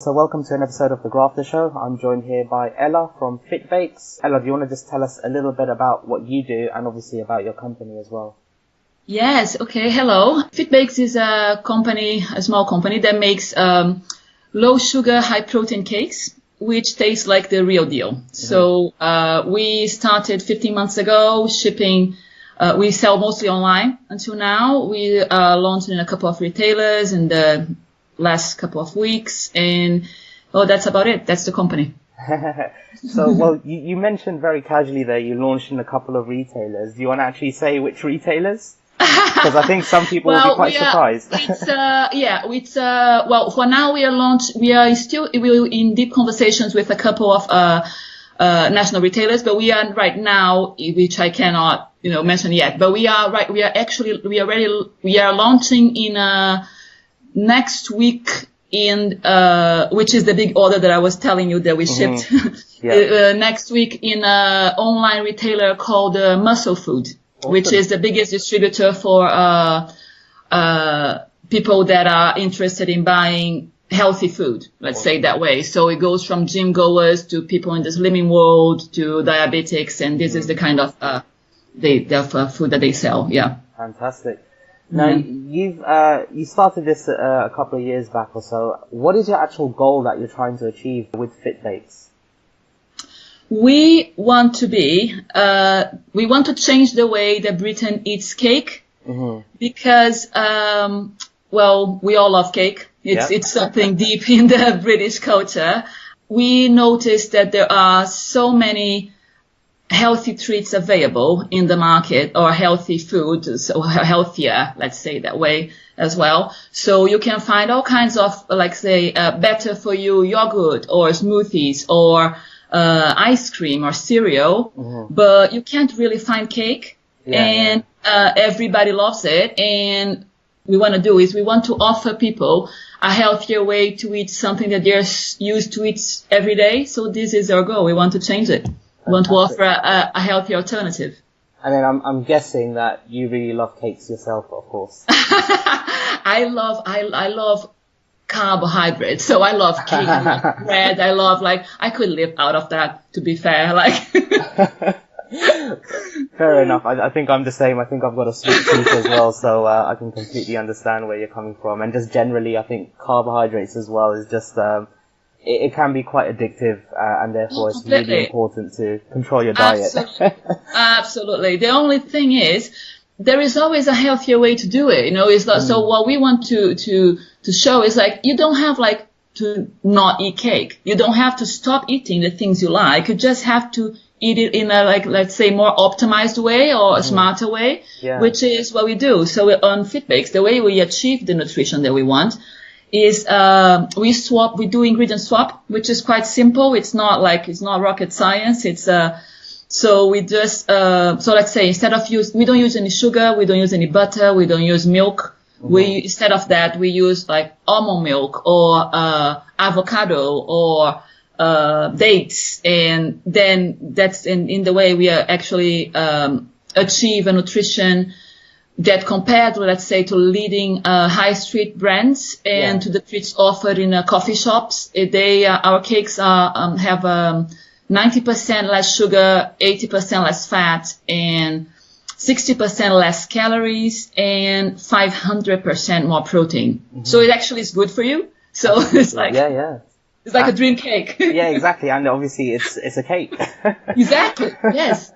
So welcome to an episode of The Grafter Show. I'm joined here by Ella from Fitbakes. Ella, do you want to just tell us a little bit about what you do and obviously about your company as well? Yes, okay, hello. Fitbakes is a small company that makes low sugar, high protein cakes, which taste like the real deal. Mm-hmm. So we started 15 months ago shipping. We sell mostly online until now. We launched in a couple of retailers in the last couple of weeks, and that's about it. That's the company. So, well, you mentioned very casually there you launched in a couple of retailers. Do you want to actually say which retailers? Because I think some people will be quite surprised. Well, for now we are still in deep conversations with a couple of national retailers, but we are right now, which I cannot mention yet, but we are launching in next week which is the big order that I was telling you that we shipped. Next week in a online retailer called Muscle Food, awesome. Which is the biggest distributor for people that are interested in buying healthy food, let's say that way. So it goes from gym goers to people in the slimming world to diabetics, and this is the kind of food that they sell. Yeah. Fantastic. Now, you started this a couple of years back or so. What is your actual goal that you're trying to achieve with Fitbakes? We want to change the way that Britain eats cake, because, we all love cake. It's something deep in the British culture. We noticed that there are so many healthy treats available in the market, or healthy food, so healthier, let's say that way as well. So you can find all kinds of, better for you yogurt or smoothies or ice cream or cereal, but you can't really find cake. Everybody loves it. And we want to offer people a healthier way to eat something that they're used to eat every day. So this is our goal. We want to change it. We want to offer a healthy alternative. And then I'm guessing that you really love cakes yourself, of course. I love carbohydrates, so I love cake, bread. I could live out of that, to be fair. Fair enough. I think I'm the same. I think I've got a sweet tooth as well, so I can completely understand where you're coming from. And just generally, I think carbohydrates as well is just it can be quite addictive, and therefore it's really important to control your diet. Absolutely. The only thing is, there is always a healthier way to do it. It's like, so what we want to show is you don't have to not eat cake. You don't have to stop eating the things you like. You just have to eat it in a, let's say, more optimized way or a smarter way, which is what we do. So on Fitbakes, the way we achieve the nutrition that we want is we do ingredient swap, which is quite simple. It's not rocket science. It's so we just so let's say we don't use any sugar, we don't use any butter, we don't use milk. Instead of that we use almond milk or avocado or dates, and then that's in the way we are actually achieve a nutrition that compared, let's say, to leading high street brands and to the treats offered in coffee shops. Our cakes have 90% less sugar, 80% less fat, and 60% less calories, and 500% more protein. So it actually is good for you. So it's it's like a dream cake. Yeah, exactly. And obviously it's a cake. Exactly. Yes.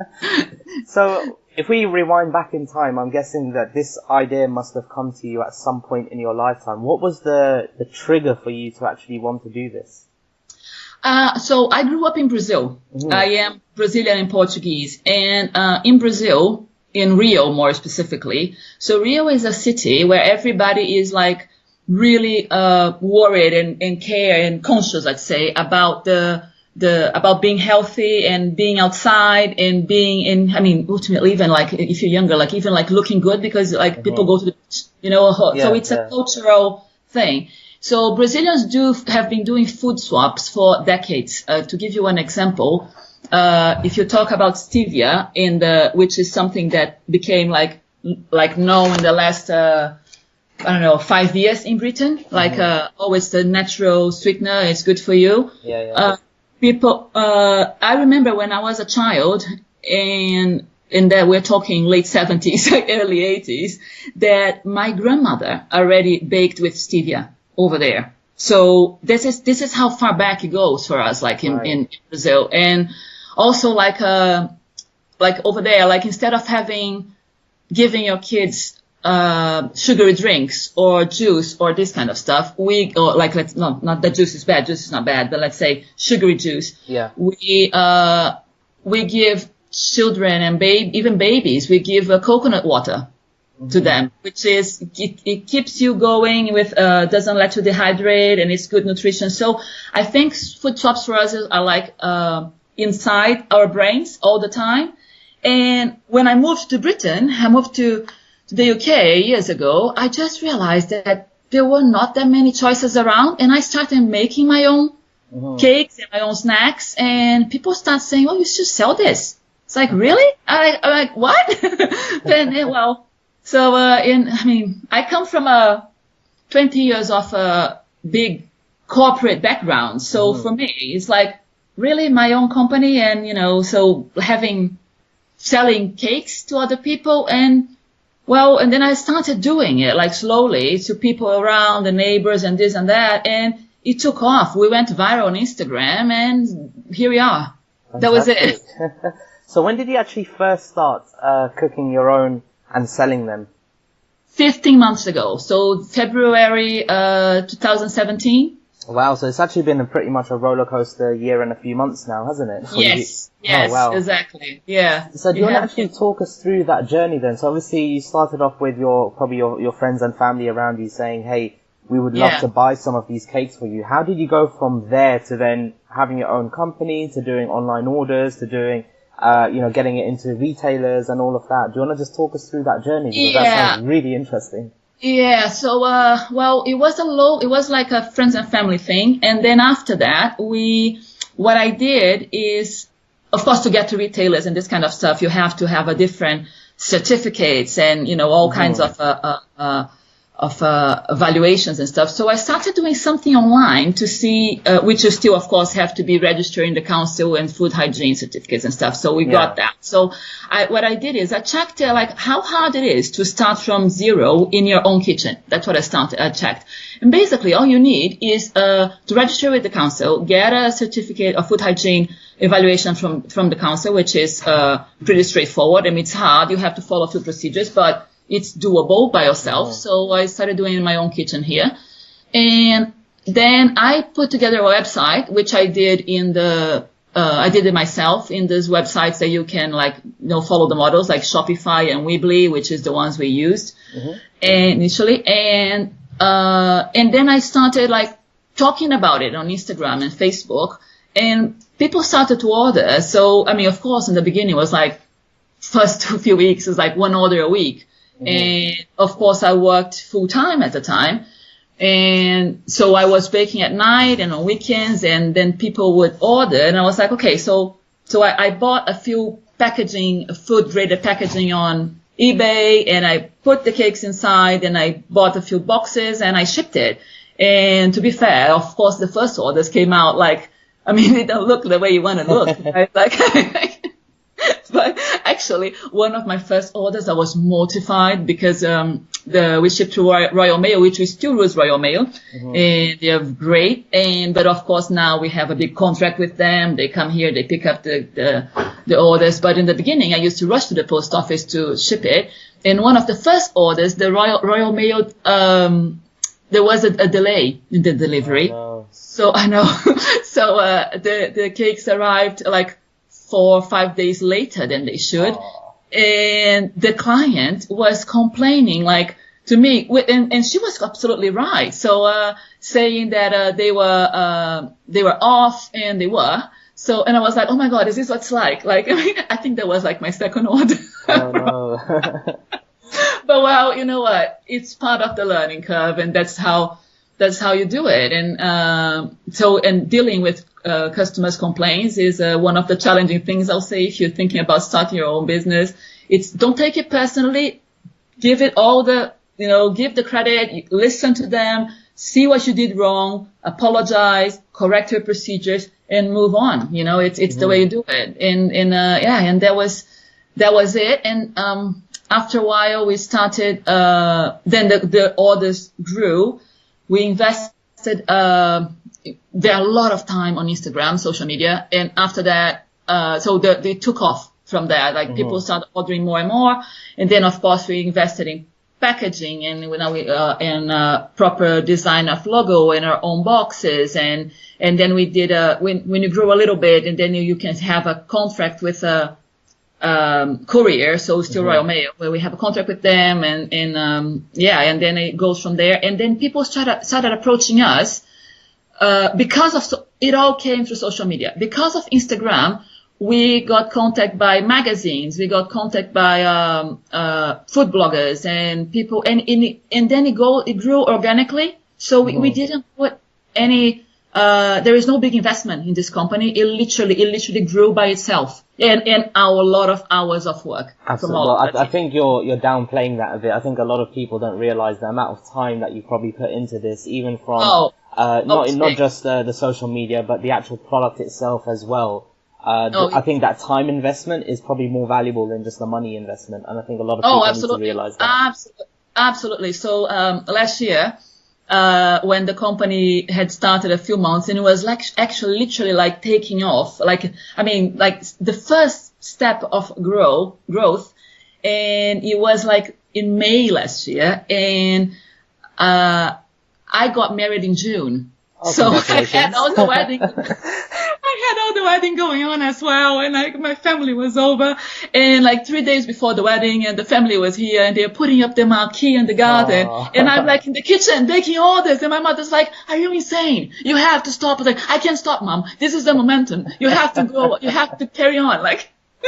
So if we rewind back in time, I'm guessing that this idea must have come to you at some point in your lifetime. What was the trigger for you to actually want to do this? So I grew up in Brazil. I am Brazilian and Portuguese. And in Brazil, in Rio more specifically, so Rio is a city where everybody is really worried and care and conscious, let's say, about about being healthy and being outside and ultimately even if you're younger, even looking good, because people go to the beach, so it's a cultural thing. So Brazilians have been doing food swaps for decades. To give you an example, if you talk about stevia which is something that became known in the last I don't know, 5 years in Britain. Like, always the natural sweetener is good for you. Yeah. I remember when I was a child, and that we're talking late 70s, early 80s, that my grandmother already baked with stevia over there. So this is how far back it goes for us, like in Brazil. And also like over there, like instead of giving your kids sugary drinks or juice or this kind of stuff, not that juice is bad, juice is not bad, but let's say sugary juice. Yeah. We give children and even babies, we give coconut water to them, which is, it keeps you going with, doesn't let you dehydrate, and it's good nutrition. So I think food swaps for us are like, inside our brains all the time. And when I moved to Britain, I moved to the UK years ago, I just realized that there were not that many choices around, and I started making my own cakes and my own snacks, and people start saying, "Oh, you should sell this." It's like, really? I'm like, what? I come from 20 years of a big corporate background. So for me, it's like really my own company, and, so selling cakes to other people, and then I started doing it like slowly to people around, the neighbors and this and that, and it took off. We went viral on Instagram, and here we are. Fantastic. That was it. So when did you actually first start cooking your own and selling them? 15 months ago. So February 2017. Wow, so it's actually been pretty much a roller coaster year and a few months now, hasn't it? Yes, exactly. Yeah. So do you want to actually talk us through that journey then? So obviously you started off with probably your friends and family around you saying, hey, we would love to buy some of these cakes for you. How did you go from there to then having your own company, to doing online orders, to doing, getting it into retailers and all of that? Do you want to just talk us through that journey? Because that sounds really interesting. Yeah, so, it was like a friends and family thing. And then after that, what I did is, of course, to get to retailers and this kind of stuff, you have to have a different certificates and, all kinds of evaluations and stuff. So I started doing something online to see, which you still, of course, have to be registered in the council and food hygiene certificates and stuff. So we got that. So what I did is I checked how hard it is to start from zero in your own kitchen. That's what I checked. And basically all you need is to register with the council, get a certificate of food hygiene evaluation from the council, which is pretty straightforward. I mean, it's hard. You have to follow through procedures, but it's doable by yourself. So I started doing it in my own kitchen here. And then I put together a website, which I did I did it myself in these websites that you can follow the models like Shopify and Weebly, which is the ones we used initially. And then I started talking about it on Instagram and Facebook, and people started to order. So, I mean, of course, in the beginning it was first few weeks, it was one order a week. And of course I worked full time at the time. And so I was baking at night and on weekends, and then people would order, and I was like, okay, so I bought a few food grade packaging on eBay, and I put the cakes inside, and I bought a few boxes and I shipped it. And to be fair, of course, the first orders came out they don't look the way you want to look. Right? But actually, one of my first orders, I was mortified because we shipped to Royal Mail, which we still use Royal Mail, and they're great. But of course, now we have a big contract with them. They come here, they pick up the orders. But in the beginning, I used to rush to the post office to ship it. And one of the first orders, the Royal Mail, there was a delay in the delivery. Oh, no. So I know. So the cakes arrived 4 or 5 days later than they should. And the client was complaining to me, and she was absolutely right. So, saying that, they were off, and they were. So, and I was like, oh my God, is this what it's like? I think that was my second order. Oh no. But you know what? It's part of the learning curve, and that's how you do it. And dealing with customers' complaints is one of the challenging things, I'll say, if you're thinking about starting your own business. Don't take it personally. Give it all the give the credit, listen to them, see what you did wrong, apologize, correct your procedures, and move on. It's the way you do it. And that was it. And after a while, we started. Then the orders grew. We invested there a lot of time on Instagram, social media, and after that, so they took off from there. Like people started ordering more and more, and then of course we invested in packaging and proper design of logo and our own boxes, and then we did when you grow a little bit, and then you can have a contract with a courier, so still Royal Mail, where we have a contract with them, and then it goes from there, and then people started approaching us. Because it all came through social media. Because of Instagram, we got contacted by magazines, we got contacted by food bloggers and people, and then it grew organically. So we didn't put any. There is no big investment in this company. It literally grew by itself, and a lot of hours of work. Absolutely. Well, I think you're downplaying that a bit. I think a lot of people don't realize the amount of time that you probably put into this, even from not just the social media, but the actual product itself as well. I think that time investment is probably more valuable than just the money investment, and I think a lot of people need to realize that. Absolutely. So last year, when the company had started a few months, and it was actually literally like taking off, like the first step of growth, and it was like in May last year, and I got married in June. So I had all the wedding. I had all the wedding going on as well, and my family was over, and 3 days before the wedding, and the family was here, and they're putting up the marquee in the garden, and I'm in the kitchen baking orders, and my mother's like, "Are you insane? You have to stop." I was like, "I can't stop, Mom. This is the momentum. You have to go. You have to carry on."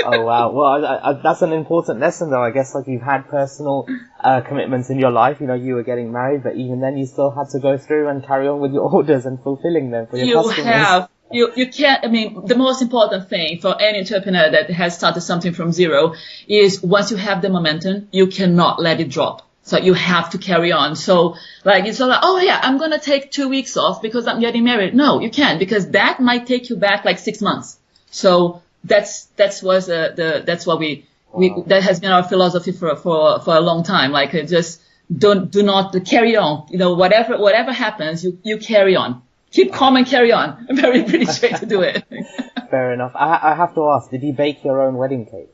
Oh wow! Well, that's an important lesson, though. I guess you've had personal commitments in your life. You were getting married, but even then, you still had to go through and carry on with your orders and fulfilling them for your customers. You can't. The most important thing for any entrepreneur that has started something from zero is once you have the momentum, you cannot let it drop. So you have to carry on. So it's not oh yeah, I'm gonna take 2 weeks off because I'm getting married. No, you can't, because that might take you back 6 months. So that has been our philosophy for a long time. Just do not carry on. Whatever happens, you carry on. Keep calm and carry on. A very British way to do it. Fair enough. I have to ask, did you bake your own wedding cake?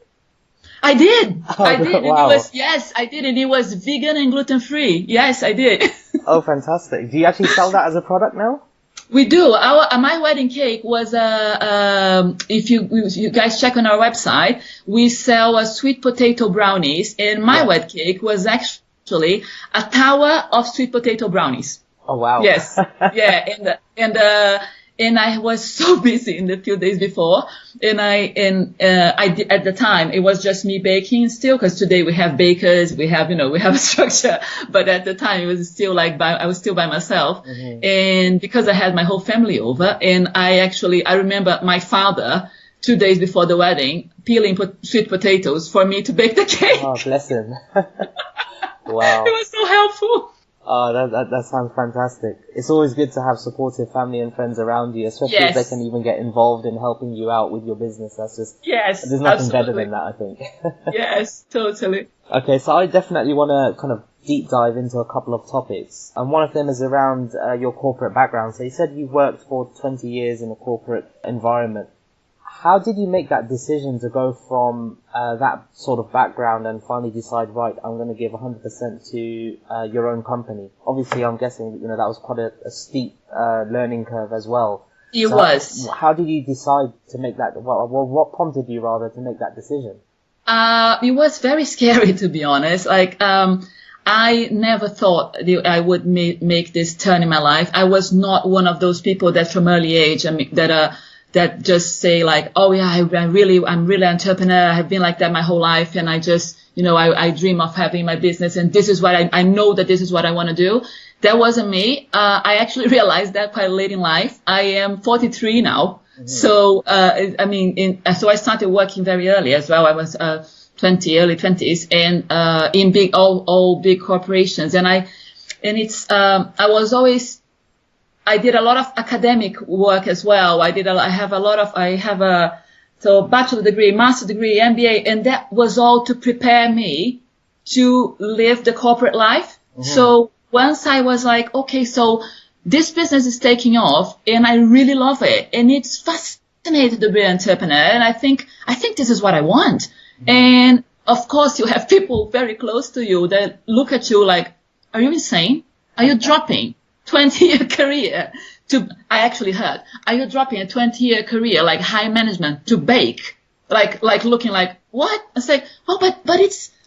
I did. I did. Wow. I did. And it was vegan and gluten free. Yes, I did. Oh, fantastic. Do you actually sell that as a product now? We do. My wedding cake was if you guys check on our website, we sell sweet potato brownies, and my wedding cake was actually a tower of sweet potato brownies. Oh wow. Yes. Yeah, and I was so busy in the few days before, and I did, at the time it was just me baking still, because today we have bakers, we have a structure, but at the time it was still I was still by myself, and because I had my whole family over, and I remember my father 2 days before the wedding peeling sweet potatoes for me to bake the cake. Oh, bless him. Wow. It was so helpful. Oh, that sounds fantastic. It's always good to have supportive family and friends around you, especially if they can even get involved in helping you out with your business. That's just, there's nothing better than that, I think. Yes, totally. Okay, so I definitely want to kind of deep dive into a couple of topics. And one of them is around your corporate background. So you said you've worked for 20 years in a corporate environment. How did you make that decision to go from that sort of background and finally decide, right, I'm going to give 100% to your own company? Obviously, I'm guessing that was quite a steep learning curve as well. It was. How did you decide to make that? Well, what prompted you rather to make that decision? It was very scary, to be honest. I never thought I would make this turn in my life. I was not one of those people that from early age, that just say oh yeah, I'm really an entrepreneur. I've been like that my whole life, and I just, I dream of having my business, and this is what I know that this is what I want to do. That wasn't me. I actually realized that quite late in life. I am 43 now. Mm-hmm. So, so I started working very early as well. I was, early 20s, and in all big corporations. And I did a lot of academic work as well. I have a bachelor degree, master degree, MBA, and that was all to prepare me to live the corporate life. Mm-hmm. So once I was like, okay, so this business is taking off and I really love it and it's fascinating to be an entrepreneur, and I think this is what I want. Mm-hmm. And of course you have people very close to you that look at you like, are you insane? Are you dropping 20-year career I actually heard, are you dropping a 20-year career, like high management, to bake? Like looking like, what? I say, oh, but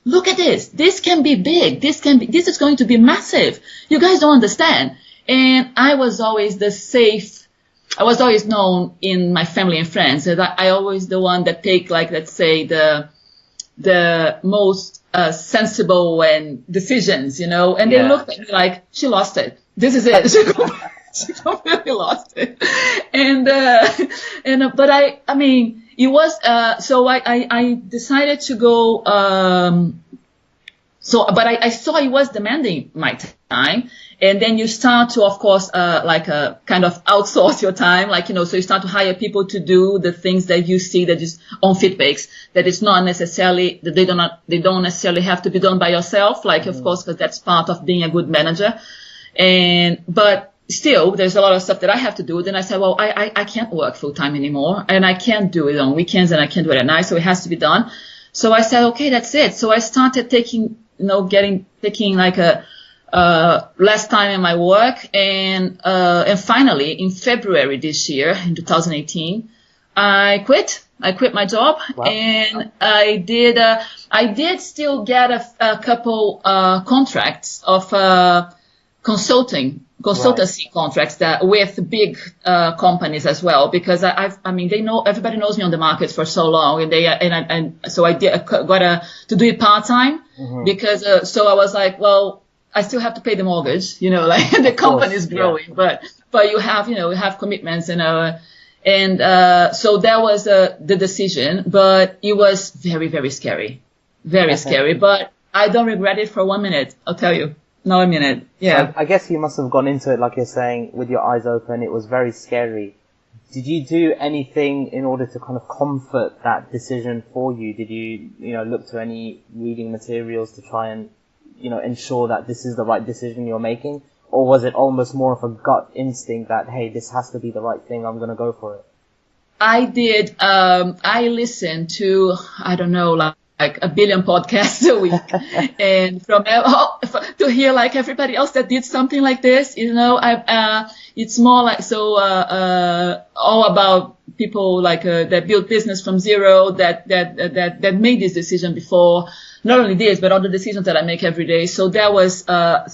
look at this. This can be big. This is going to be massive. You guys don't understand. And I was always known in my family and friends that I always the one that take, like, let's say the most sensible and decisions, and they looked at me like, she lost it. This is it. She completely lost it. But I mean, it was, so I decided to go, but I saw it was demanding my time. And then you start to, of course, kind of outsource your time, so you start to hire people to do the things that you see that is on Fitbakes, that it's not necessarily, that they don't necessarily have to be done by yourself, of course, because that's part of being a good manager. But still, there's a lot of stuff that I have to do. Then I said, well, I can't work full time anymore, and I can't do it on weekends, and I can't do it at night, so it has to be done. So I said, okay, that's it. So I started taking like a less time in my work, and finally in February this year, in 2018, I quit my job. Wow. And I did still get a couple contracts of consultancy contracts that with big companies as well, because everybody knows me on the market for so long, and so I got to do it part time. Mm-hmm. Because so I was like, well, I still have to pay the mortgage, the company is growing, but you have commitments, so that was the decision, but it was very, very scary, scary, but I don't regret it for 1 minute, I'll tell you. Not a minute. Yeah. So I guess you must have gone into it, like you're saying, with your eyes open. It was very scary. Did you do anything in order to kind of comfort that decision for you? Did you, look to any reading materials to try and, ensure that this is the right decision you're making? Or was it almost more of a gut instinct that, hey, this has to be the right thing, I'm going to go for it? I did. I listened to, I don't know, like a billion podcasts a week, and to hear like everybody else that did something like this, it's more like all about people that built business from zero, that made this decision before. Not only this, but other decisions that I make every day. So that was I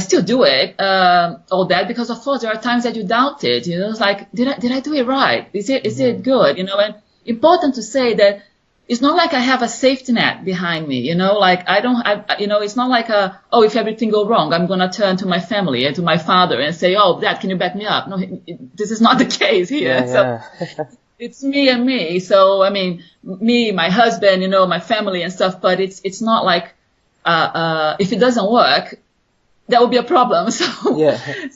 still do it, all that, because of course there are times that you doubt it. It's like, did I do it right? Is it good? And important to say that. It's not like I have a safety net behind me, it's not like if everything goes wrong, I'm going to turn to my family and to my father and say, oh, Dad, can you back me up? No, this is not the case here. Yeah. So it's me and me. So, me, my husband, my family and stuff, but it's not like, if it doesn't work, that would be a problem. So, yeah. I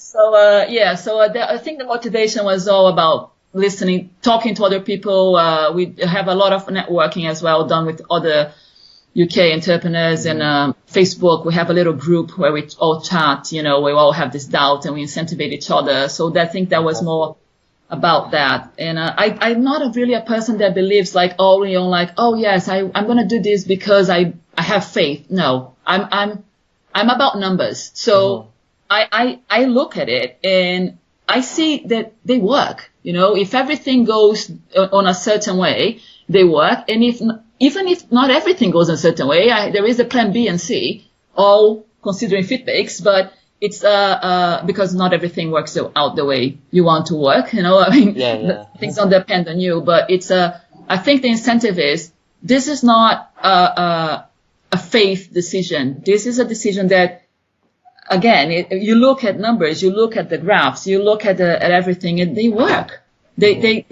think the motivation was all about listening, talking to other people. We have a lot of networking as well done with other UK entrepreneurs, and Facebook. We have a little group where we all chat, we all have this doubt and we incentivate each other. So I think that was more about that. And I'm not really a person that believes oh yes, I'm going to do this because I have faith. No, I'm about numbers. So I look at it and I see that they work. If everything goes on a certain way, they work. And even if not everything goes in a certain way, there is a plan B and C, all considering Fitbakes, but it's, because not everything works out the way you want to work, things don't depend on you, but I think the incentive is, this is not, a faith decision. This is a decision that, again, you look at numbers, you look at the graphs, you look at everything, and they work. They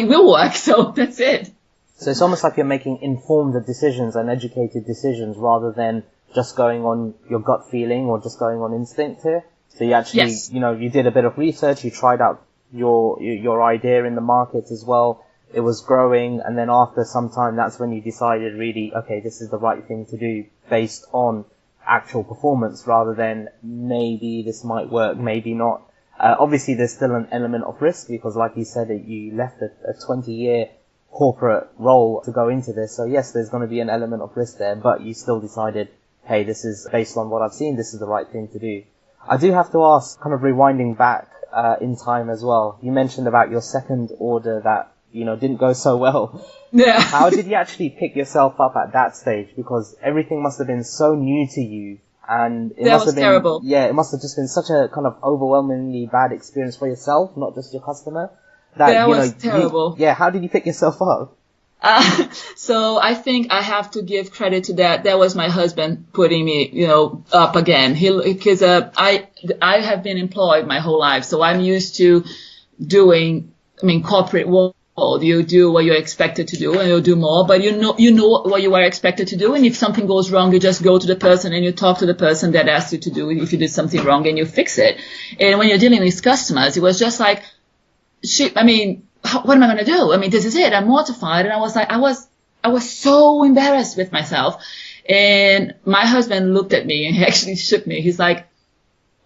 will work. So that's it. So it's almost like you're making informed decisions and educated decisions rather than just going on your gut feeling or just going on instinct here. So you actually, Yes. you did a bit of research, you tried out your idea in the market as well. It was growing, and then after some time, that's when you decided really, okay, this is the right thing to do based on actual performance rather than maybe this might work, maybe not. Obviously, there's still an element of risk because, like you said, you left a 20-year corporate role to go into this. So yes, there's going to be an element of risk there, but you still decided, hey, this is based on what I've seen, this is the right thing to do. I do have to ask, kind of rewinding back in time as well, you mentioned about your second order that, didn't go so well. Yeah. How did you actually pick yourself up at that stage? Because everything must have been so new to you, and it must have been terrible. Yeah, it must have just been such a kind of overwhelmingly bad experience for yourself, not just your customer. That was terrible. How did you pick yourself up? So I think I have to give credit to that. That was my husband putting me, up again. Because I have been employed my whole life, so I'm used to doing, corporate world. You do what you're expected to do, and you'll do more. But you know what you are expected to do, and if something goes wrong, you just go to the person and you talk to the person that asked you to do it if you did something wrong, and you fix it. And when you're dealing with customers, it was just like, shit. What am I going to do? This is it. I'm mortified. And I was like, I was so embarrassed with myself. And my husband looked at me and he actually shook me. He's like,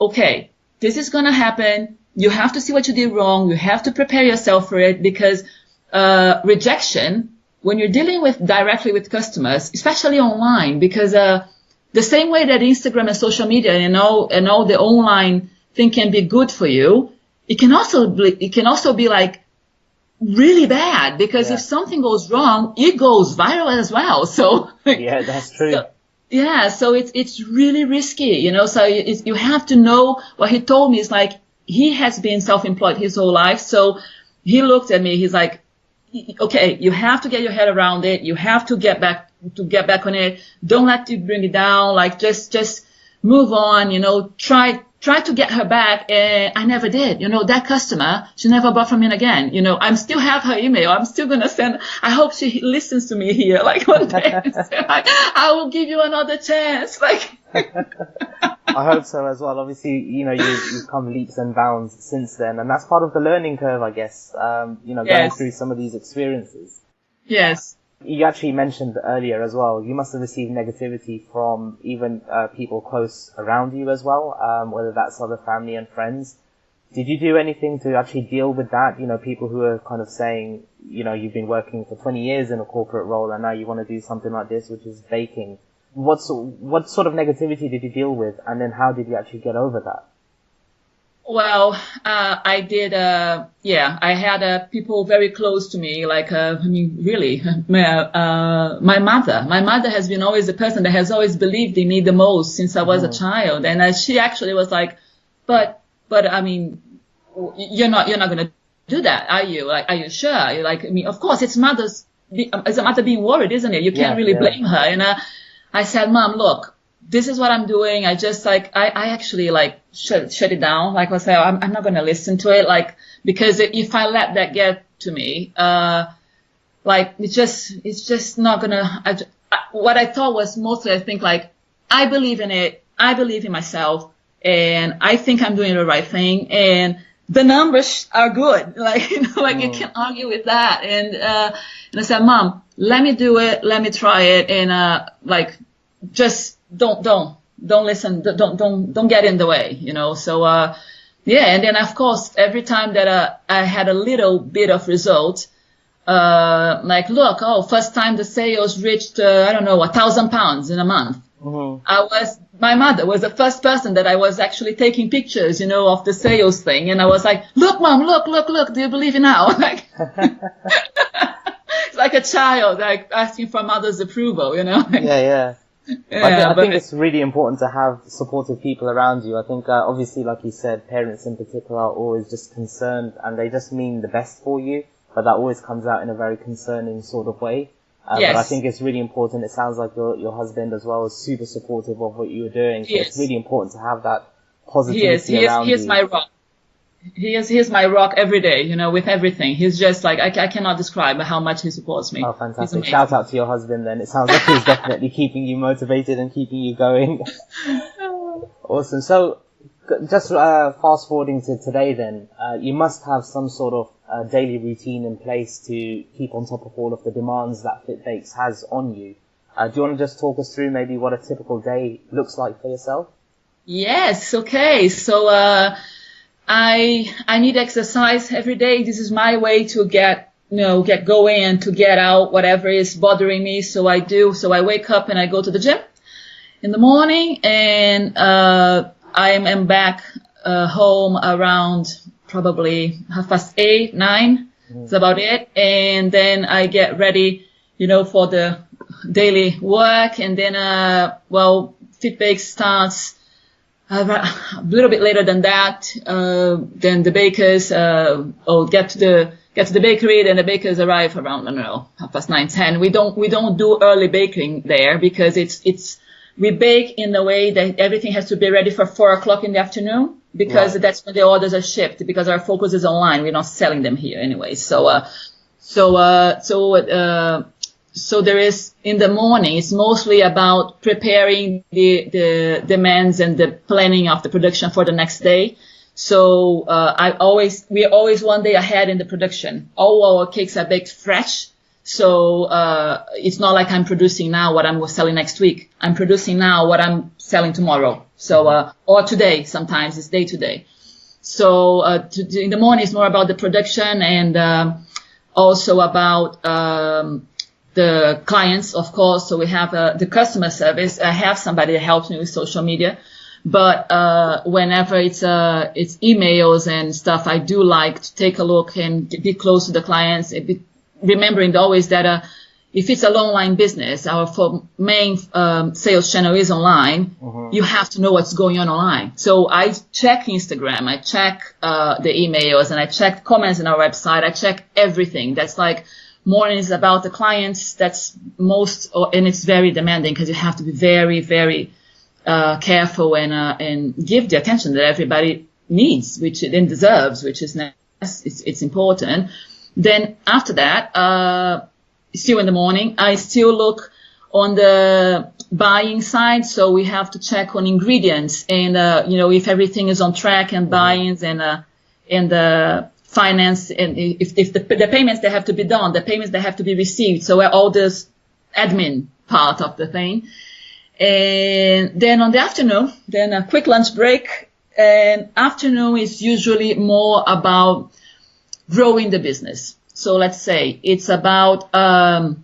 okay, this is going to happen. You have to see what you did wrong. You have to prepare yourself for it because, rejection, when you're dealing directly with customers, especially online, because, the same way that Instagram and social media and all the online thing can be good for you, it can also be like, really bad because if something goes wrong, it goes viral as well. So yeah, that's true. So it's really risky, So you have to know. What he told me is like he has been self-employed his whole life, so he looked at me. He's like, okay, you have to get your head around it. You have to get back on it. Don't let it bring it down. Like just move on. Try to get her back, and I never did. That customer, she never bought from me again. I'm still have her email. I'm still gonna send. I hope she listens to me here. Like one day, like, I will give you another chance. Like, I hope so as well. Obviously, you've come leaps and bounds since then, and that's part of the learning curve, I guess. Going through some of these experiences. Yes. You actually mentioned earlier as well, you must have received negativity from even people close around you as well, whether that's other family and friends. Did you do anything to actually deal with that? People who are kind of saying, you've been working for 20 years in a corporate role and now you want to do something like this, which is baking. What sort of negativity did you deal with, and then how did you actually get over that? Well, I did, I had people very close to me, like, really, my mother. My mother has been always the person that has always believed in me the most since I was a child. And she actually was like, but, you're not going to do that, are you? Like, are you sure? You're like, of course, it's a mother being worried, isn't it? You can't really blame her. And I said, Mom, look, this is what I'm doing. I just I actually shut it down. Like I said, I'm not going to listen to it. Like, because if I let that get to me, it's just not going to, what I thought was mostly, I think I believe in it. I believe in myself and I think I'm doing the right thing. And the numbers are good. You can't argue with that. And I said, Mom, let me do it. Let me try it. And, just don't listen. Don't get in the way, So, and then of course, every time that, I had a little bit of result, first time the sales reached, £1,000 in a month. Mm-hmm. My mother was the first person that I was actually taking pictures, of the sales thing. And I was like, look, Mom, look, do you believe it now? It's like a child, asking for mother's approval, Yeah. I think it's really important to have supportive people around you. I think, obviously, like you said, parents in particular are always just concerned and they just mean the best for you, but that always comes out in a very concerning sort of way. But I think it's really important. It sounds like your husband as well is super supportive of what you were doing. So it's really important to have that positivity around you. He is my rock. He is my rock every day, with everything. He's just like, I cannot describe how much he supports me. Oh, fantastic. Shout out to your husband then. It sounds like he's definitely keeping you motivated and keeping you going. Awesome. So, just fast forwarding to today then, you must have some sort of daily routine in place to keep on top of all of the demands that Fitbakes has on you. Do you want to just talk us through maybe what a typical day looks like for yourself? Yes, okay. So I need exercise every day. This is my way to get going and to get out whatever is bothering me. So I do. So I wake up and I go to the gym in the morning, and I am back home around probably 8:30, 9. That's about it. And then I get ready, for the daily work. And then, Fitbakes starts a little bit later than that. Then the bakers get to the bakery. Then the bakers arrive around 9:30, 10. We don't do early baking there because we bake in the way that everything has to be ready for 4:00 in the afternoon, because Right. that's when the orders are shipped, because our focus is online. We're not selling them here anyway. So there is, in the morning, it's mostly about preparing the demands and the planning of the production for the next day. So we're always one day ahead in the production. All our cakes are baked fresh. So it's not like I'm producing now what I'm selling next week. I'm producing now what I'm selling tomorrow. So or today, sometimes it's day to day. So in the morning it's more about the production, and also about the clients, of course. So we have the customer service. I have somebody that helps me with social media. But whenever it's emails and stuff, I do like to take a look and be close to the clients, remembering always that if it's a long-line business, our main sales channel is online. You have to know what's going on online. So I check Instagram, I check the emails, and I check comments on our website. I check everything. That's like mornings about the clients. That's and it's very demanding because you have to be very, very careful and give the attention that everybody needs, which and deserves, which is it's important. Then after that, still in the morning, I still look on the buying side. So we have to check on ingredients and if everything is on track, and buy-ins and the finance, and if the payments that have to be done, the payments that have to be received. So all this admin part of the thing. And then on the afternoon, then a quick lunch break. And afternoon is usually more about growing the business. So let's say it's about, that's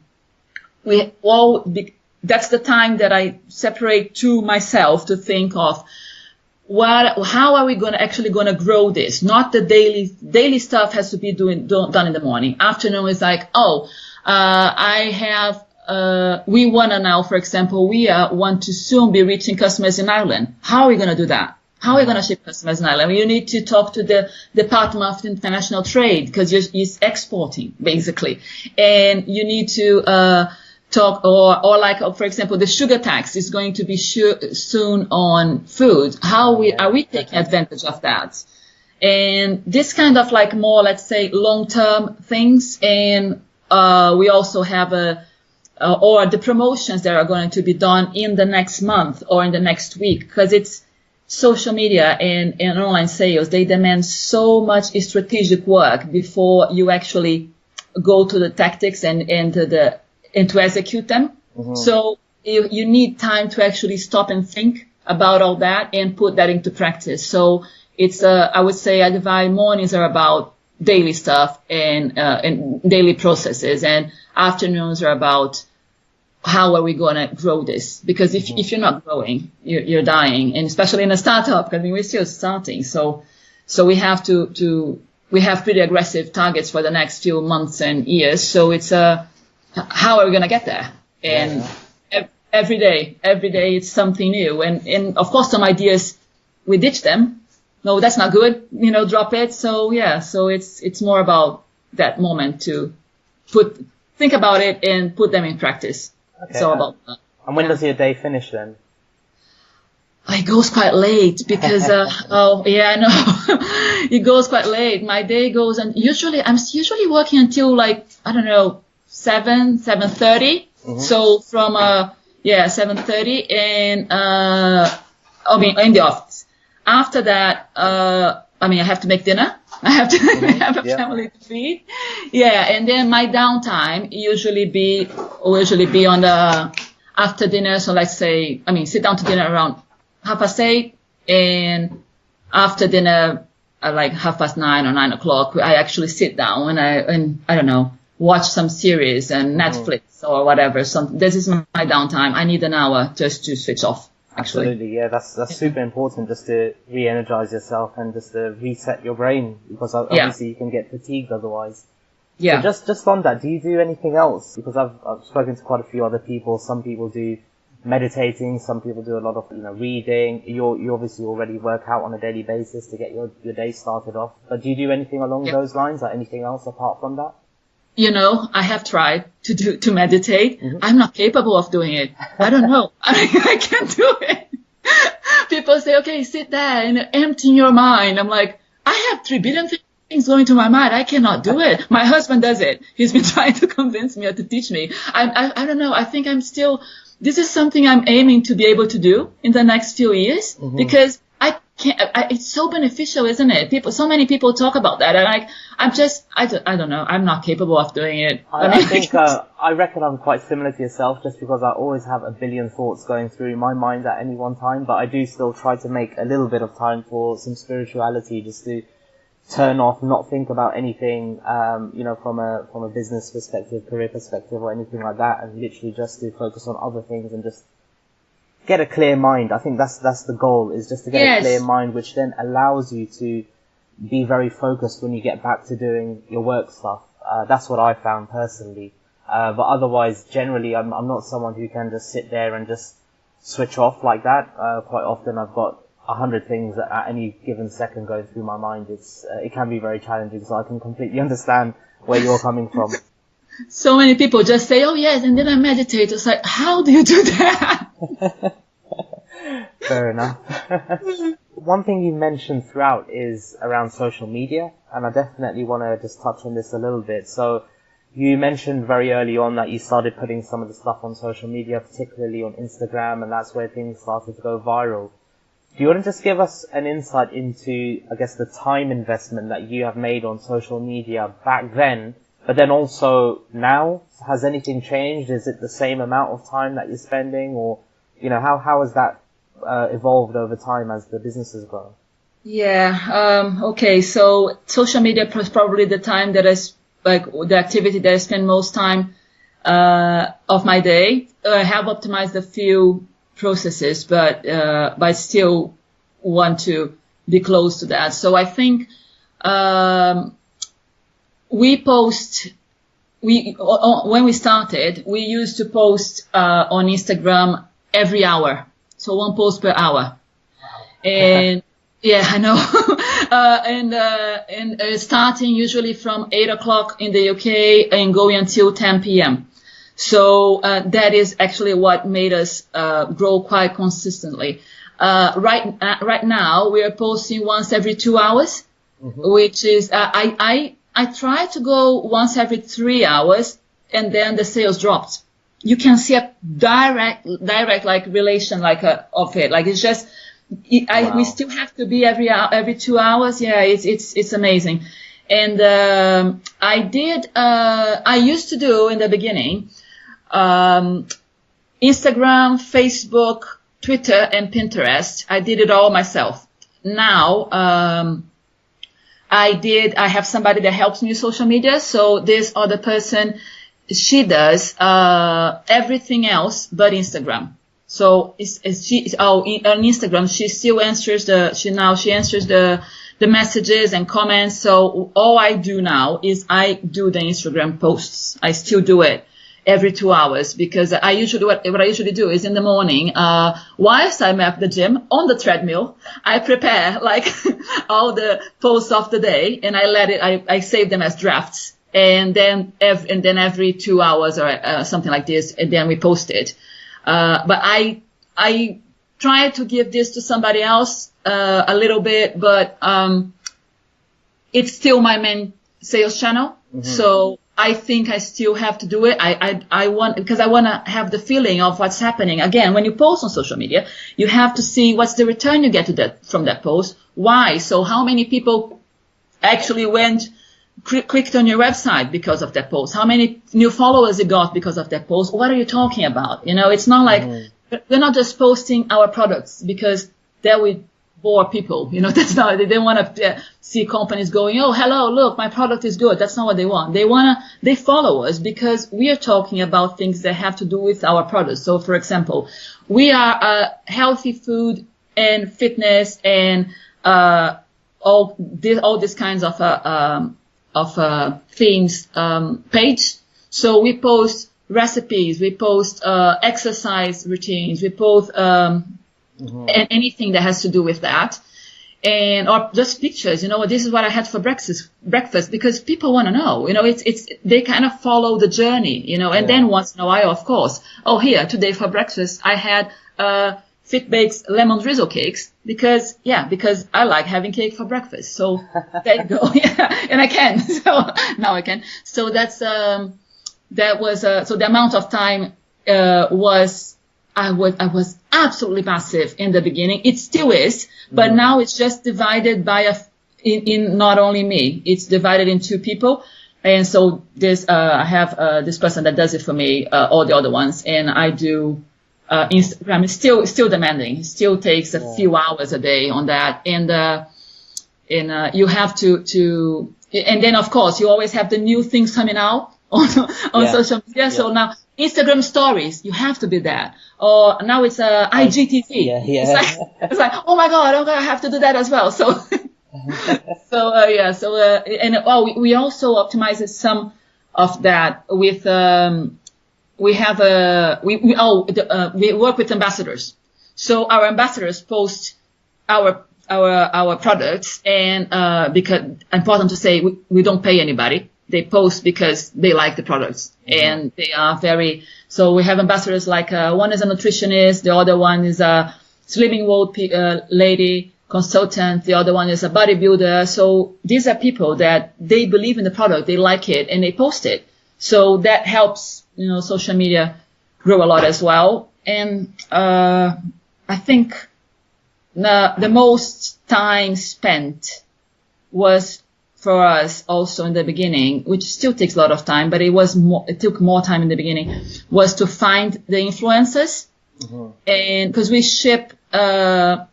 the time that I separate to myself to think of how are we actually going to grow this? Not the daily stuff has to be done in the morning. Afternoon is like, we want to now, for example, we want to soon be reaching customers in Ireland. How are we going to do that? How are we going to ship customers in Ireland? You need to talk to the Department of International Trade, because you're exporting, basically. And you need to talk, or like, for example, the sugar tax is going to be soon on food. Are we taking advantage of that? And this kind of like more, let's say, long-term things. And we also have or the promotions that are going to be done in the next month or in the next week, because it's social media and online sales. They demand so much strategic work before you actually go to the tactics and to execute them. So you need time to actually stop and think about all that and put that into practice. So it's I would say I divide mornings are about daily stuff and daily processes, and afternoons are about how are we going to grow this? Because if you're not growing, you're dying, and especially in a startup, because we're still starting. So we have we have pretty aggressive targets for the next few months and years. So it's how are we going to get there? And every day it's something new. And of course, some ideas we ditch them. No, that's not good. Drop it. So it's more about that moment to think about it and put them in practice. Okay. So about that. And when does your day finish then? it goes quite late because, oh yeah, I know. It goes quite late. My day goes, and I'm usually working until like, I don't know, 7:30. So from, 7:30 and, I mean, in the office. After that, I have to make dinner. I have to have a family to feed. Yeah. And then my downtime usually be on the after dinner. So let's say, sit down to dinner around 8:30, and after dinner at like 9:30 or 9:00, I actually sit down and I don't know, watch some series and Netflix or whatever. So this is my downtime. I need an hour just to switch off. Actually. Absolutely, yeah, that's super important, just to re-energize yourself and just to reset your brain, because obviously you can get fatigued otherwise. Yeah. So just on that, do you do anything else? Because I've spoken to quite a few other people. Some people do meditating, some people do a lot of reading. You obviously already work out on a daily basis to get your day started off. But do you do anything along those lines, or anything else apart from that? I have tried to meditate. I'm not capable of doing it. I don't know. I can't do it. People say, okay, sit there and empty your mind. I'm like, I have 3 billion things going to my mind. I cannot do it. My husband does it. He's been trying to convince me or to teach me. I don't know. I think this is something I'm aiming to be able to do in the next few years, because it's so beneficial, isn't it? So many people talk about that, and I don't know. I'm not capable of doing it. I think, I reckon I'm quite similar to yourself, just because I always have a billion thoughts going through my mind at any one time, but I do still try to make a little bit of time for some spirituality, just to turn off, not think about anything, from a business perspective, career perspective, or anything like that, and literally just to focus on other things and just get a clear mind. I think that's the goal, is just to get a clear mind, which then allows you to be very focused when you get back to doing your work stuff. That's what I found personally. But otherwise, generally, I'm not someone who can just sit there and just switch off like that. Quite often I've got 100 things at any given second going through my mind. It can be very challenging, so I can completely understand where you're coming from. So many people just say, oh yes, and then I meditate. It's like, how do you do that? Fair enough. One thing you mentioned throughout is around social media, and I definitely want to just touch on this a little bit. So you mentioned very early on that you started putting some of the stuff on social media, particularly on Instagram, and that's where things started to go viral. Do you want to just give us an insight into, I guess, the time investment that you have made on social media back then, but then also now? Has anything changed? Is it the same amount of time that you're spending, or, how has that evolved over time as the business has grown? Yeah. Okay. So social media is probably the time that the activity that I spend most time of my day. I have optimized a few processes, but I still want to be close to that. So I think when we started, we used to post on Instagram every hour, so 1 post per hour. And yeah, I know. and starting usually from 8:00 in the UK and going until 10 p.m. So that is actually what made us grow quite consistently. Right now we are posting once every 2 hours, which is I try to go once every 3 hours, and then the sales dropped. You can see a direct like relation of it. Like it's just we still have to be every 2 hours. Yeah, it's amazing. And I used to do in the beginning Instagram, Facebook, Twitter, and Pinterest. I did it all myself. Now I have somebody that helps me with social media. So this other person, she does everything else but Instagram. So on Instagram she still answers she answers the messages and comments. So all I do now is I do the Instagram posts. I still do it every 2 hours, because what I usually do is in the morning, whilst I'm at the gym on the treadmill, I prepare like all the posts of the day, and I save them as drafts, and then every 2 hours or something like this, and then we post it. But I try to give this to somebody else a little bit, but it's still my main sales channel. So I think I still have to do it. I want, because I want to have the feeling of what's happening. Again, when you post on social media, you have to see what's the return you get from that post. Why? So how many people actually clicked on your website because of that post? How many new followers you got because of that post? What are you talking about? It's not like we're not just posting our products because that would bore people. That's not, they don't want to see companies going, oh, hello, look, my product is good. That's not what they want. They follow us because we are talking about things that have to do with our products. So, for example, we are a healthy food and fitness and all these kinds of themes page. So we post recipes, we post exercise routines, we post and anything that has to do with that, or just pictures. This is what I had for breakfast, because people want to know. It's they kind of follow the journey. And then once in a while, of course, here today for breakfast I had Fitbakes lemon drizzle cakes because I like having cake for breakfast. So there you go. And I can. So now I can. So that's that was so the amount of time I was absolutely massive in the beginning. It still is, but now it's just divided by in not only me. It's divided in two people. And so I have this person that does it for me, all the other ones, and I do Instagram. Is still demanding. It still takes a few hours a day on that, and you have to and then of course you always have the new things coming out on social media. Yeah. So now Instagram stories, you have to be that. Or now it's IGTV. It's like, oh my God, okay, I have to do that as well. So we also optimize some of that with we work with ambassadors. So our ambassadors post our products, and because important to say, we don't pay anybody. They post because they like the products, and they are so we have ambassadors like one is a nutritionist, the other one is a slimming world lady consultant, the other one is a bodybuilder. So these are people that they believe in the product, they like it, and they post it. So that helps social media grow a lot as well. And I think the most time spent was for us also in the beginning, which still takes a lot of time, but it took more time in the beginning, was to find the influencers. And because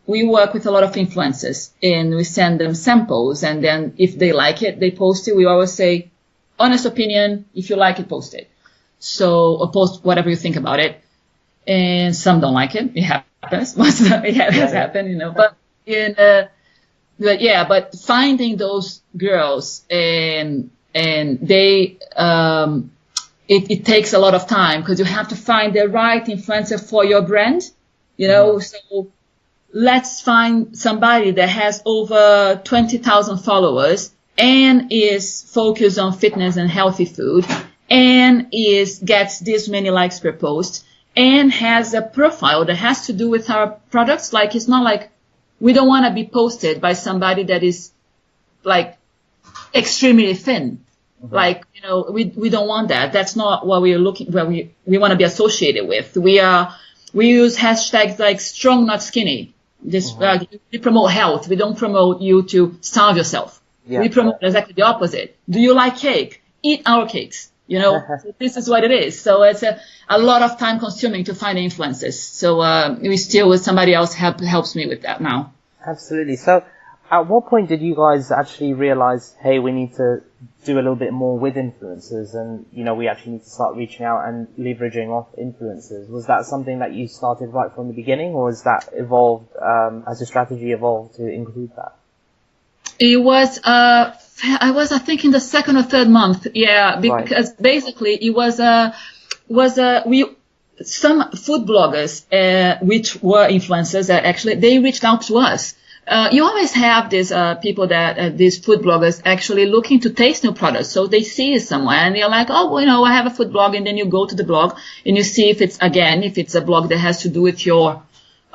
we work with a lot of influencers, and we send them samples, and then if they like it, they post it. We always say, honest opinion, if you like it, post it. So, or post whatever you think about it. And some don't like it. It happens. It has happened, but finding those girls and they, it takes a lot of time because you have to find the right influencer for your brand, so let's find somebody that has over 20,000 followers and is focused on fitness and healthy food and gets this many likes per post and has a profile that has to do with our products. Like, it's not like, we don't want to be posted by somebody that is like extremely thin. Like, we don't want that. That's not what we want to be associated with. We use hashtags like strong, not skinny. We promote health. We don't promote you to starve yourself. We promote exactly the opposite. Do you like cake? Eat our cakes. So this is what it is. So it's a lot of time consuming to find influencers. So we still with somebody else helps me with that now. Absolutely. So at what point did you guys actually realize, hey, we need to do a little bit more with influencers, and we actually need to start reaching out and leveraging off influencers? Was that something that you started right from the beginning, or has that evolved as a strategy evolved to include that? It was I think in the second or third month, because basically it was some food bloggers which were influencers actually they reached out to us. You always have these people that these food bloggers actually looking to taste new products. So they see it somewhere and they're like, oh, I have a food blog, and then you go to the blog and you see if it's a blog that has to do with your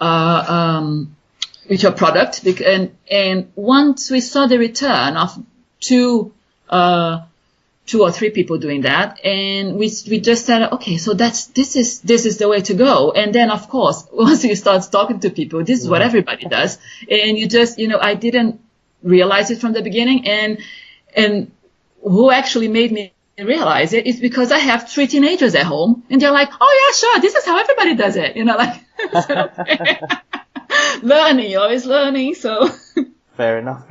with your product. And once we saw the return of two or three people doing that, and we just said, okay, so this is the way to go. And then of course, once you start talking to people, this is what everybody does. And you just, I didn't realize it from the beginning. And who actually made me realize it is because I have 3 teenagers at home, and they're like, oh yeah, sure, this is how everybody does it. Learning, you're always learning, so. Fair enough.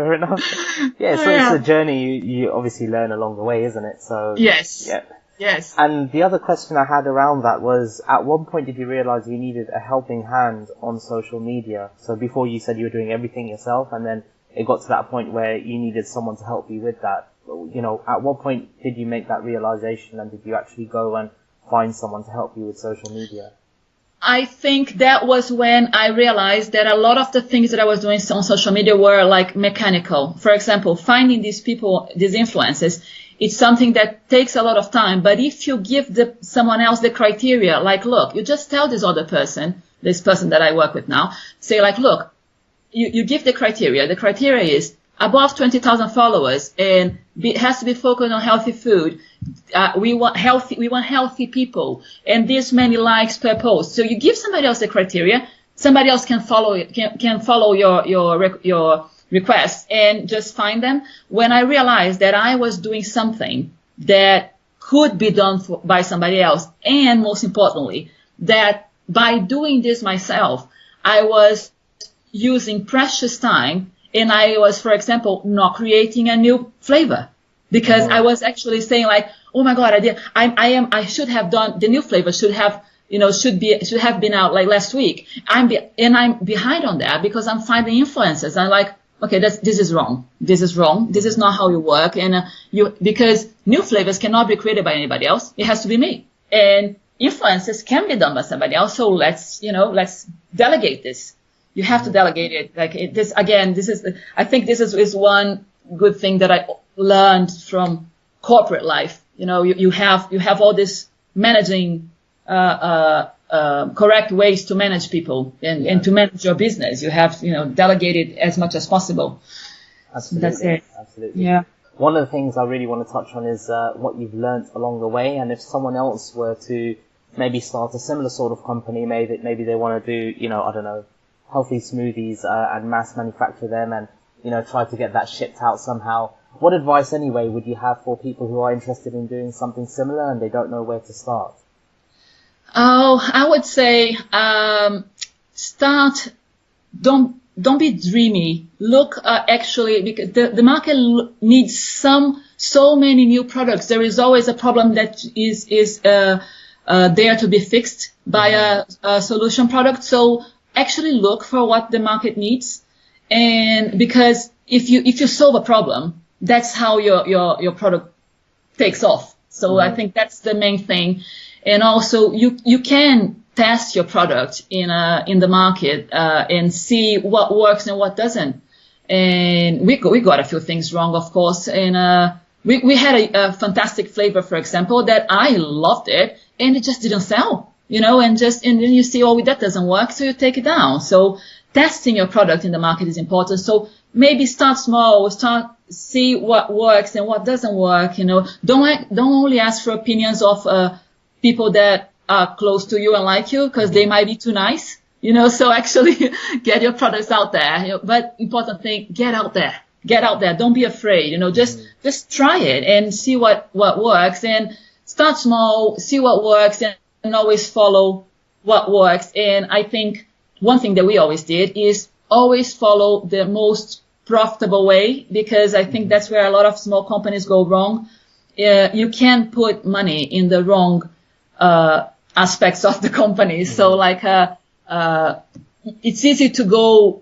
Yeah, so it's a journey you obviously learn along the way, isn't it? So yes. Yeah. Yes. And the other question I had around that was, at one point did you realize you needed a helping hand on social media? So before you said you were doing everything yourself, and then it got to that point where you needed someone to help you with that. At what point did you make that realization, and did you actually go and find someone to help you with social media? I think that was when I realized that a lot of the things that I was doing on social media were like mechanical. For example, finding these people, these influencers, it's something that takes a lot of time. But if you give someone else the criteria, like, look, you just tell this person that I work with now, say like, look, you give the criteria. The criteria is above 20,000 followers, and it has to be focused on healthy food. We want healthy people, and this many likes per post. So you give somebody else the criteria, somebody else can follow it, can follow your requests and just find them. When I realized that I was doing something that could be done by somebody else, and most importantly, that by doing this myself, I was using precious time, and I was, for example, not creating a new flavor. Because I was actually saying like, oh my God, I should have done, the new flavor should have been out like last week. I'm behind on that because I'm finding influencers. I'm like, okay, this is wrong. This is wrong. This is not how you work. And because new flavors cannot be created by anybody else. It has to be me. And influencers can be done by somebody else. So let's delegate this. You have to delegate it. I think this is one good thing that I learned from corporate life. You have all this managing, correct ways to manage people and to manage your business. You have, delegate it as much as possible. Absolutely. That's it. Absolutely. Yeah. One of the things I really want to touch on is what you've learnt along the way, and if someone else were to maybe start a similar sort of company, maybe they want to do, I don't know, healthy smoothies and mass manufacture them and, try to get that shipped out somehow. What advice anyway would you have for people who are interested in doing something similar and they don't know where to start? Oh, I would say start. Don't be dreamy. Look, actually, because the market needs so many new products. There is always a problem that is there to be fixed by a solution product. So actually look for what the market needs, and because if you solve a problem, that's how your product takes off. So I think that's the main thing. And also you can test your product in the market and see what works and what doesn't. And we got a few things wrong, of course. And we had a fantastic flavor, for example, that I loved it, and it just didn't sell. And then you see, oh, that doesn't work, so you take it down. So testing your product in the market is important. So maybe start small, see what works and what doesn't work. Don't only ask for opinions of people that are close to you and like you, because they might be too nice. So actually get your products out there. But important thing, get out there. Don't be afraid. Just try it and see what works, and start small, see what works, and always follow what works. And I think one thing that we always did is always follow the most profitable way, because I think that's where a lot of small companies go wrong. You can put money in the wrong aspects of the company. So it's easy to go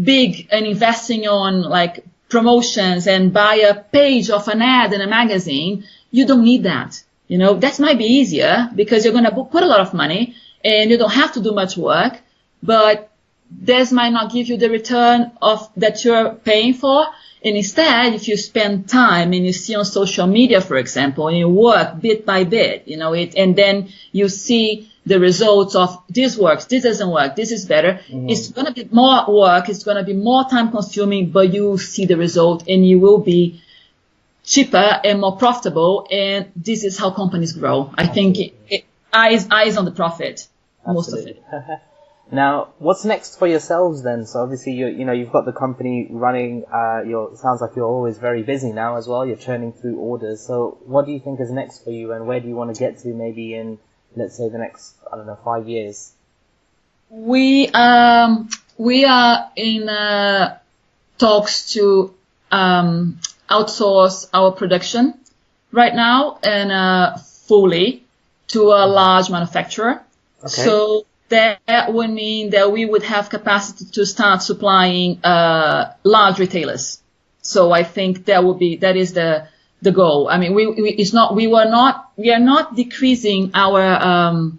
big and investing on like promotions and buy a page of an ad in a magazine. You don't need that. That might be easier because you're going to put a lot of money and you don't have to do much work, but this might not give you the return that you're paying for. And instead, if you spend time and you see on social media, for example, and you work bit by bit, and then you see the results of this works, this doesn't work, this is better. It's going to be more work, it's going to be more time consuming, but you will see the result and you will be cheaper and more profitable. And this is how companies grow. I think eyes on the profit, most of it. Now, what's next for yourselves then? So obviously you've got the company running, it sounds like you're always very busy now as well. You're churning through orders. So what do you think is next for you, and where do you want to get to maybe in, let's say, the next, 5 years? We are in talks to outsource our production right now and fully to a large manufacturer. Okay. So that would mean that we would have capacity to start supplying large retailers. So I think that is the goal. I mean, we are not decreasing our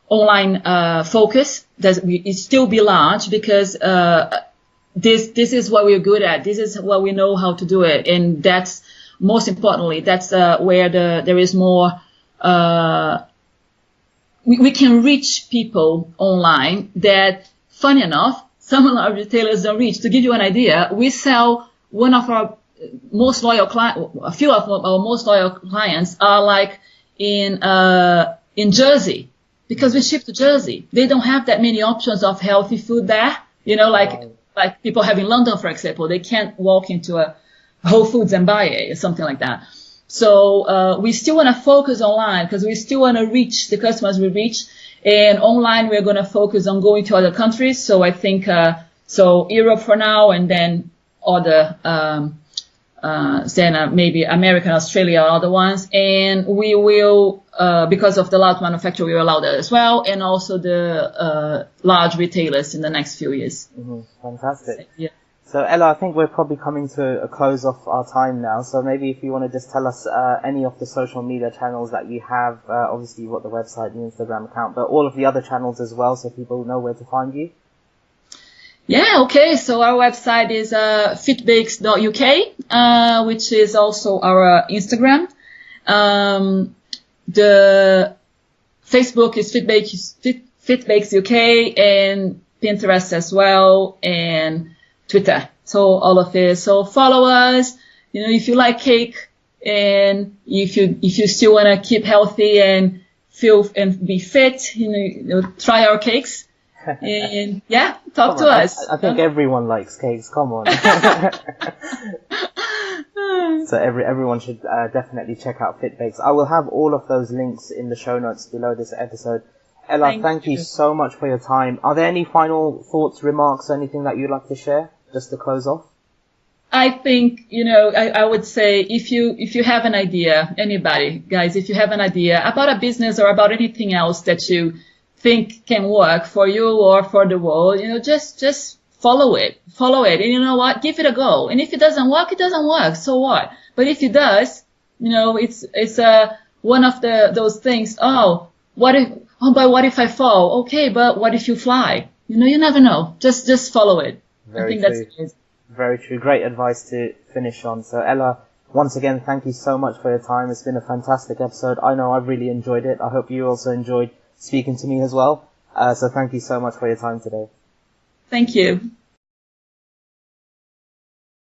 online focus. It still be large because this is what we're good at. This is what we know how to do it, and that's most importantly where there is more. We can reach people online that, funny enough, some of our retailers don't reach. To give you an idea, we sell one of our most loyal clients, a few of our most loyal clients are like in Jersey, because we ship to Jersey. They don't have that many options of healthy food there. Like people have in London, for example, they can't walk into a Whole Foods and buy it or something like that. So we still want to focus online because we still want to reach the customers we reach. And online, we're going to focus on going to other countries. So I think so Europe for now, and then other then maybe America, Australia, or other ones. And we will because of the large manufacturer, we will allow that as well, and also the large retailers in the next few years. Fantastic. Yeah. So Ella, I think we're probably coming to a close of our time now. So maybe if you want to just tell us any of the social media channels that you have. Obviously you've got the website, the Instagram account, but all of the other channels as well, so people know where to find you. Yeah, okay. So our website is fitbakes.uk, which is also our Instagram. The Facebook is Fitbakes UK, and Pinterest as well, and Twitter. So all of this. So follow us. If you like cake, and if you still want to keep healthy and feel and be fit, try our cakes. And yeah, talk to us. I think everyone likes cakes. Come on. So everyone should definitely check out Fitbakes. I will have all of those links in the show notes below this episode. Ella, thank you so much for your time. Are there any final thoughts, remarks, anything that you'd like to share just to close off? I think, I would say if you have an idea, anybody, guys, if you have an idea about a business or about anything else that you think can work for you or for the world, just follow it. And you know what? Give it a go. And if it doesn't work, it doesn't work. So what? But if it does, it's one of those things. But what if I fall? Okay, but what if you fly? You never know. Just follow it. I think that's it. Very true. Great advice to finish on. So Ella, once again, thank you so much for your time. It's been a fantastic episode. I know I've really enjoyed it. I hope you also enjoyed speaking to me as well. So thank you so much for your time today. Thank you.